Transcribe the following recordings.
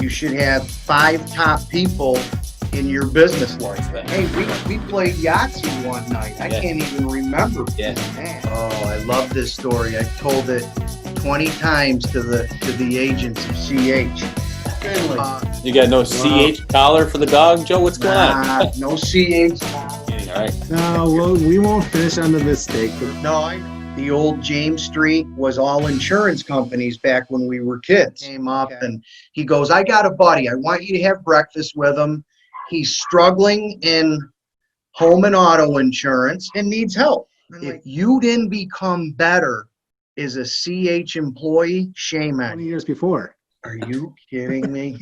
You should have 5 top people in your business like that. Hey, we played Yahtzee one night. I can't even remember. Yeah. Man. Oh, I love this story. I've told it 20 times to the agents of CH. Finley. You got no CH collar for the dog, Joe? What's going on? No CH. All right. No, well, we won't finish on the mistake. No, the old James Street was all insurance companies back when we were kids. Came up and he goes, I got a buddy. I want you to have breakfast with him. He's struggling in home and auto insurance and needs help. If you didn't become better as a CH employee, shame on 20 you. years before. Are you kidding me?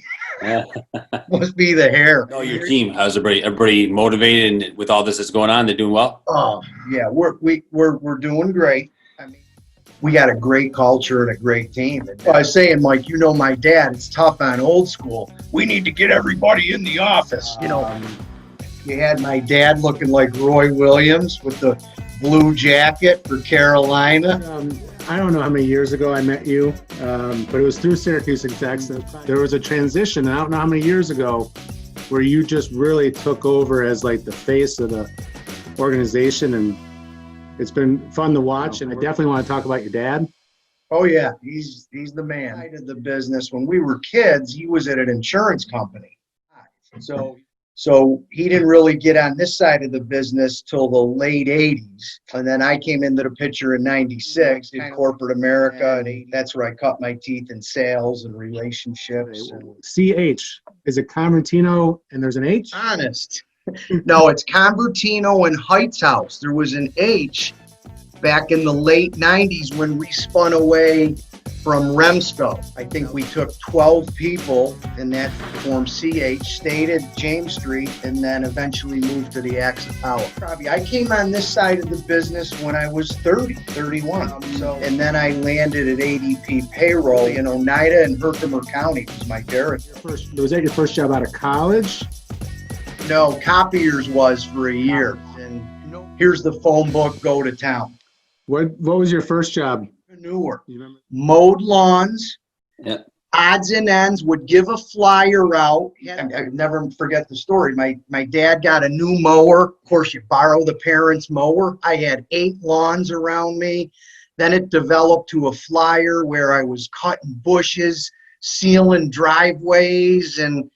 Must be the hair. Oh, your team. How's everybody motivated and with all this that's going on? They're doing well? Oh, yeah, we're doing great. I mean, we got a great culture and a great team. I was saying, Mike, you know my dad, it's tough on old school. We need to get everybody in the office. You know, you had my dad looking like Roy Williams with the blue jacket for Carolina. I don't know how many years ago I met you, but it was through Syracuse Execs. There was a transition, I don't know how many years ago, where you just really took over as like the face of the organization, and it's been fun to watch. And I definitely want to talk about your dad. Oh yeah, he's the man. I did the business when we were kids. He was at an insurance company, so he didn't really get on this side of the business till the late 80s. And then I came into the picture in 96, did corporate America, and that's where I cut my teeth in sales and relationships. CH, is it Convertino and there's an H? Honest. No, it's Convertino and Heights House. There was an H back in the late 90s when we spun away from Remsco. I think we took 12 people and that formed CH, stayed at James Street, and then eventually moved to the Axe Tower. I came on this side of the business when I was 31. And then I landed at ADP Payroll in Oneida and Herkimer County was my territory. Was that your first job out of college? No, Copiers was for a year. And here's the phone book, go to town. What was your first job? Newer. Mowed lawns, odds and ends, would give a flyer out. I never forget the story. My dad got a new mower. Of course, you borrow the parents' mower. I had 8 lawns around me. Then it developed to a flyer where I was cutting bushes, sealing driveways, and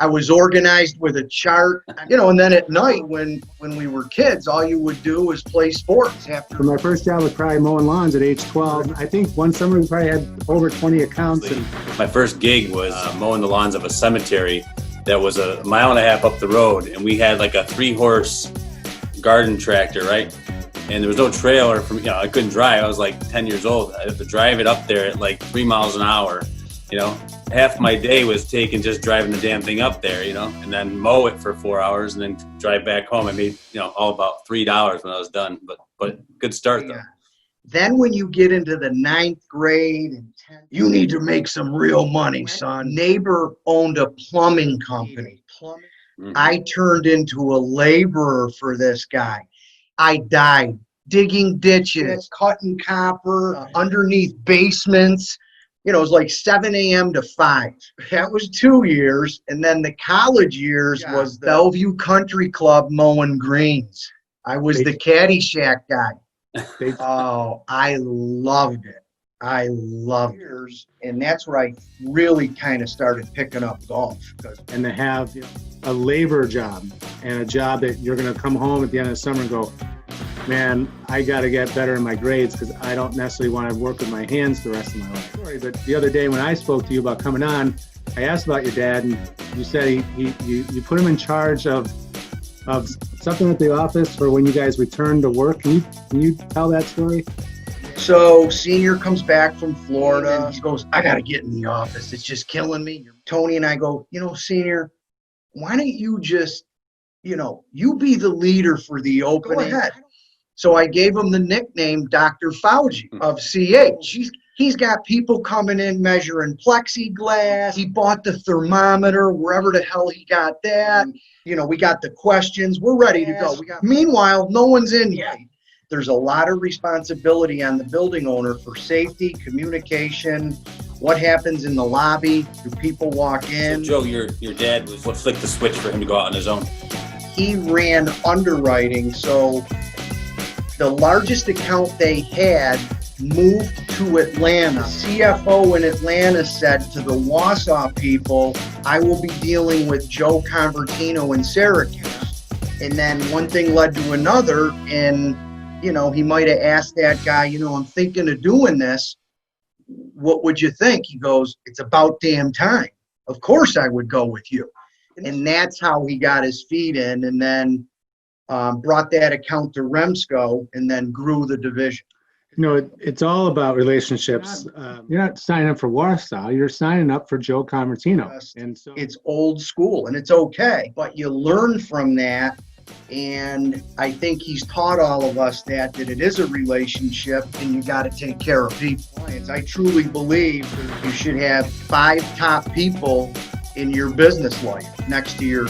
I was organized with a chart, and then at night when we were kids, all you would do was play sports. So my first job was probably mowing lawns at age 12. I think one summer we probably had over 20 accounts. My first gig was mowing the lawns of a cemetery that was a mile and a half up the road, and we had like a 3-horse garden tractor, right? And there was no trailer for me. I couldn't drive. I was like 10 years old. I had to drive it up there at like 3 miles an hour, Half my day was taken just driving the damn thing up there, and then mow it for 4 hours and then drive back home. I made, all about $3 when I was done, but good start though. Then when you get into the 9th grade and 10th, you need to make some real money, son. Neighbor owned a plumbing company. I turned into a laborer for this guy. I died digging ditches, cutting copper underneath basements. It was like 7 a.m. to 5. That was 2 years. And then the college years was the Bellevue Country Club mowing greens. I was the Caddyshack guy. Oh, I loved it. I loved it. And that's where I really kind of started picking up golf. And to have a labor job and a job that you're going to come home at the end of the summer and go, man, I got to get better in my grades because I don't necessarily want to work with my hands the rest of my life. But the other day when I spoke to you about coming on, I asked about your dad, and you said you put him in charge of something at the office for when you guys returned to work. Can you tell that story? So Senior comes back from Florida. He goes, I got to get in the office. It's just killing me. Tony and I go, Senior, why don't you just, you be the leader for the opening? Go ahead. So I gave him the nickname Dr. Fauci of CH. He's got people coming in measuring plexiglass. He bought the thermometer, wherever the hell he got that. We got the questions. We're ready to go. Meanwhile, no one's in yet. there's a lot of responsibility on the building owner for safety, communication, what happens in the lobby, do people walk in? So Joe, your dad was what flicked the switch for him to go out on his own? He ran underwriting, so the largest account they had moved to Atlanta. CFO in Atlanta said to the Wausau people, I will be dealing with Joe Convertino in Syracuse. And then one thing led to another, and he might have asked that guy, I'm thinking of doing this. What would you think? He goes, it's about damn time. Of course I would go with you. And that's how he got his feet in, and then brought that account to Remsco and then grew the division. It's all about relationships. You're not signing up for Wausau, you're signing up for Joe Convertino. And so it's old school, and it's okay, but you learn from that. And I think he's taught all of us that it is a relationship, and you got to take care of people. I truly believe you should have 5 top people in your business life next to your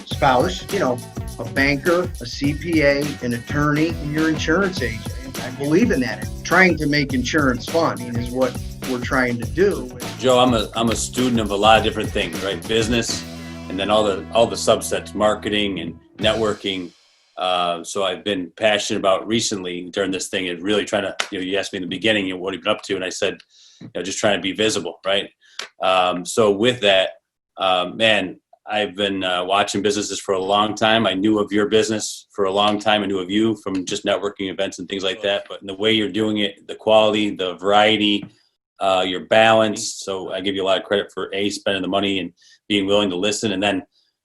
spouse, a banker, a CPA, an attorney, and your insurance agent. I believe in that. Trying to make insurance fun is what we're trying to do. Joe, I'm a student of a lot of different things, right? Business, and then all the subsets, marketing and networking. So I've been passionate about recently during this thing and really trying to, you asked me in the beginning, what have you been up to? And I said, just trying to be visible, right? So with that, man, I've been watching businesses for a long time. I knew of your business for a long time. I knew of you from just networking events and things like that. But in the way you're doing it, the quality, the variety, your balance. So I give you a lot of credit for spending the money and being willing to listen, and then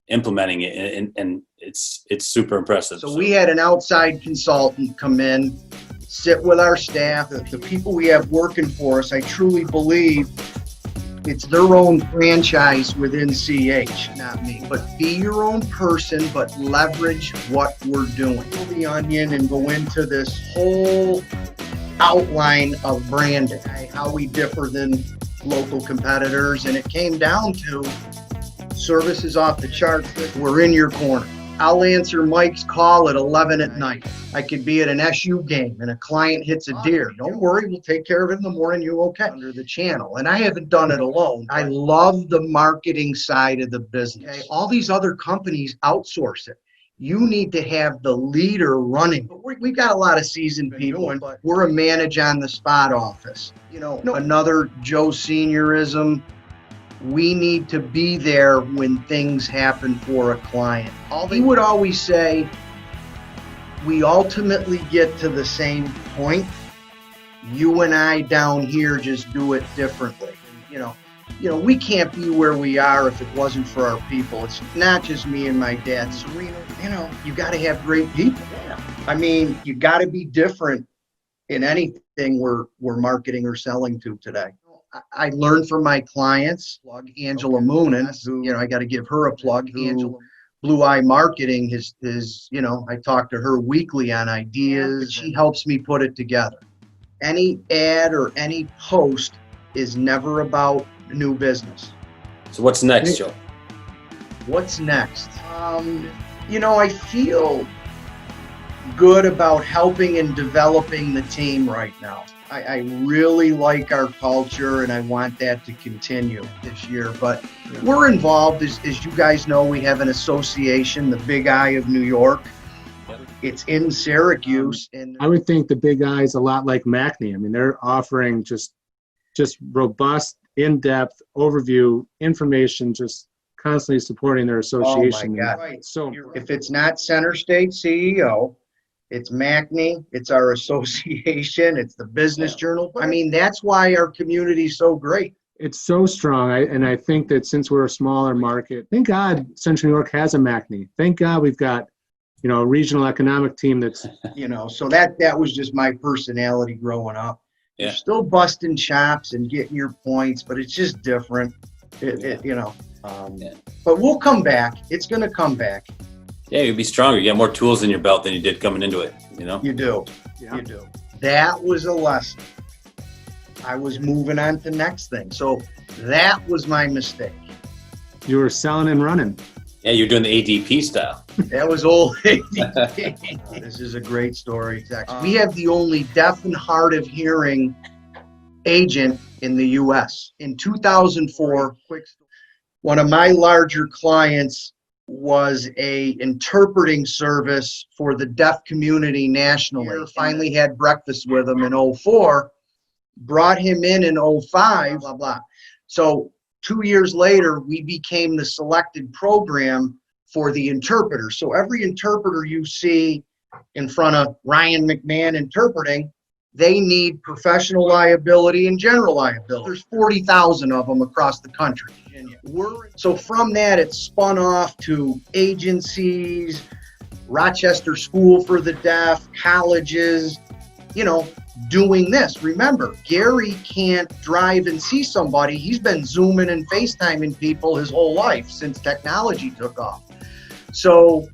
implementing it. And it's super impressive. So we had an outside consultant come in, sit with our staff, the people we have working for us. I truly believe it's their own franchise within CH, not me. But be your own person, but leverage what we're doing. Peel the onion and go into this whole outline of branding, how we differ than local competitors. And it came down to service is off the charts. We're in your corner. I'll answer Mike's call at 11 at night. I could be at an SU game and a client hits a deer. Don't worry, we'll take care of it in the morning. You okay? Under the channel. And I haven't done it alone. I love the marketing side of the business. Okay? All these other companies outsource it. You need to have the leader running. We've got a lot of seasoned people, and we're a manage on the spot office. Another Joe Seniorism. We need to be there when things happen for a client. He would always say, we ultimately get to the same point. You and I down here just do it differently. We can't be where we are if it wasn't for our people. It's not just me and my dad. Serena, you got to have great people. I mean, you got to be different in anything we're marketing or selling to today. I learned from my clients, Angela Moonen, who, I got to give her a plug. Angela, Blue Eye Marketing is, I talk to her weekly on ideas. She helps me put it together. Any ad or any post is never about new business. So what's next, Joe? What's next? I feel good about helping and developing the team right now. I really like our culture, and I want that to continue this year. But we're involved, as you guys know, we have an association, the Big Eye of New York. It's in Syracuse. And I would think the Big Eye is a lot like Macne. I mean, they're offering just robust, in-depth overview information, just constantly supporting their association. Oh my God. Right. So if it's not Center State CEO, it's Macne, it's our association, it's the Business Journal. I mean, that's why our community is so great. It's so strong. I think that since we're a smaller market, thank God Central New York has a Macne. Thank God we've got, a regional economic team that's, so that was just my personality growing up. Yeah. You're still busting chops and getting your points, but it's just different. But we'll come back. It's going to come back. Yeah, you'll be stronger. You got more tools in your belt than you did coming into it, You do. Yeah. You do. That was a lesson. I was moving on to the next thing. So that was my mistake. You were selling and running. Yeah, you're doing the ADP style. That was old. This is a great story. We have the only deaf and hard of hearing agent in the U.S. In 2004, one of my larger clients was a interpreting service for the deaf community nationally. Finally had breakfast with him in 04, brought him in 05, blah, blah. So 2 years later, we became the selected program for the interpreter. So every interpreter you see in front of Ryan McMahon interpreting, they need professional liability and general liability. There's 40,000 of them across the country. So from that, it spun off to agencies, Rochester School for the Deaf, colleges, doing this. Remember, Gary can't drive and see somebody. He's been Zooming and FaceTiming people his whole life since technology took off. So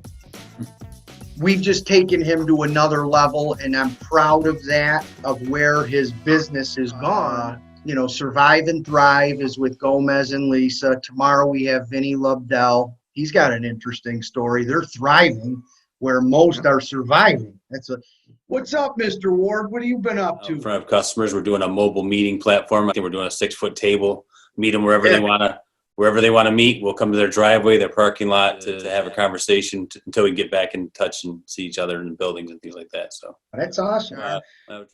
we've just taken him to another level, and I'm proud of that, of where his business is gone. Survive and Thrive is with Gomez and Lisa. Tomorrow we have Vinny Lobdell. He's got an interesting story. They're thriving where most are surviving. What's up, Mr. Ward? What have you been up to? In front of customers, we're doing a mobile meeting platform. I think we're doing a 6-foot table, meet them wherever they want to meet. We'll come to their driveway, their parking lot to have a conversation until we get back in touch and see each other in the buildings and things like that. So that's awesome.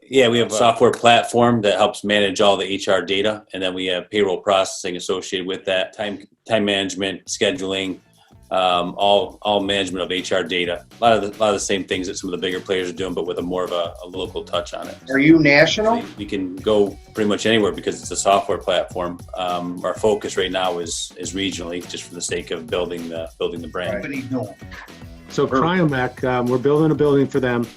Yeah, we have a software platform that helps manage all the HR data, and then we have payroll processing associated with that, time management, scheduling, all management of HR data. A lot of the same things that some of the bigger players are doing, but with more of a local touch on it. Are you national? So we can go pretty much anywhere because it's a software platform. Our focus right now is regionally, just for the sake of building the brand. So Cryomech, we're building a building for them,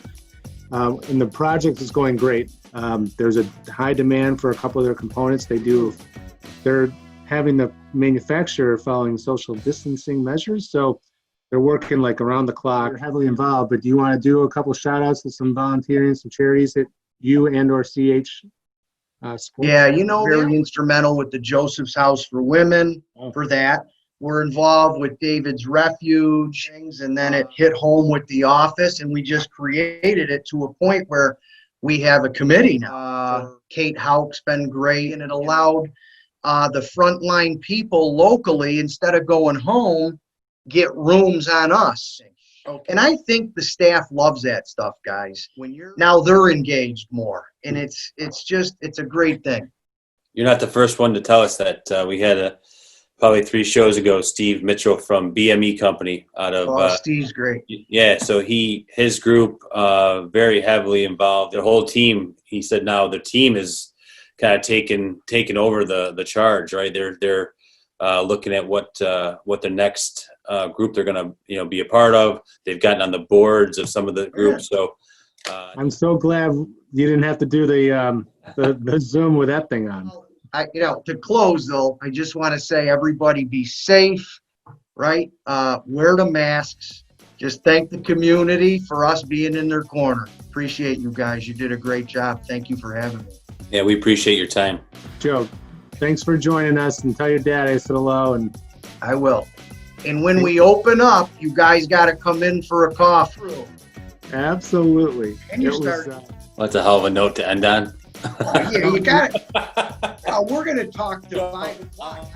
and the project is going great. There's a high demand for a couple of their components. They're having the manufacturer following social distancing measures, so they're working like around the clock. They're heavily involved. But do you want to do a couple shout outs to some volunteering, some charities that you and/or CH support? Yeah, very instrumental with the Joseph's House for Women for that. We're involved with David's Refuge, and then it hit home with the office, and we just created it to a point where we have a committee now. Kate Houck's been great, and it allowed the frontline people locally, instead of going home, get rooms on us. Okay. And I think the staff loves that stuff, guys. Now they're engaged more, and it's a great thing. You're not the first one to tell us that. We had probably 3 shows ago, Steve Mitchell from BME Company out of. Steve's great. Yeah, so his group very heavily involved. Their whole team. He said now the team is kind of taken over the charge, right? They're looking at what the next group they're going to be a part of. They've gotten on the boards of some of the groups. So I'm so glad you didn't have to do the Zoom with that thing on. To close though, I just want to say everybody be safe, right? Wear the masks. Just thank the community for us being in their corner. Appreciate you guys. You did a great job. Thank you for having me. Yeah, we appreciate your time. Joe, thanks for joining us, and tell your dad I said hello. And I will. And when we open up, you guys got to come in for a coffee. Absolutely. And you start. That's a hell of a note to end on. Yeah, you got it. We're going to talk to 5 o'clock.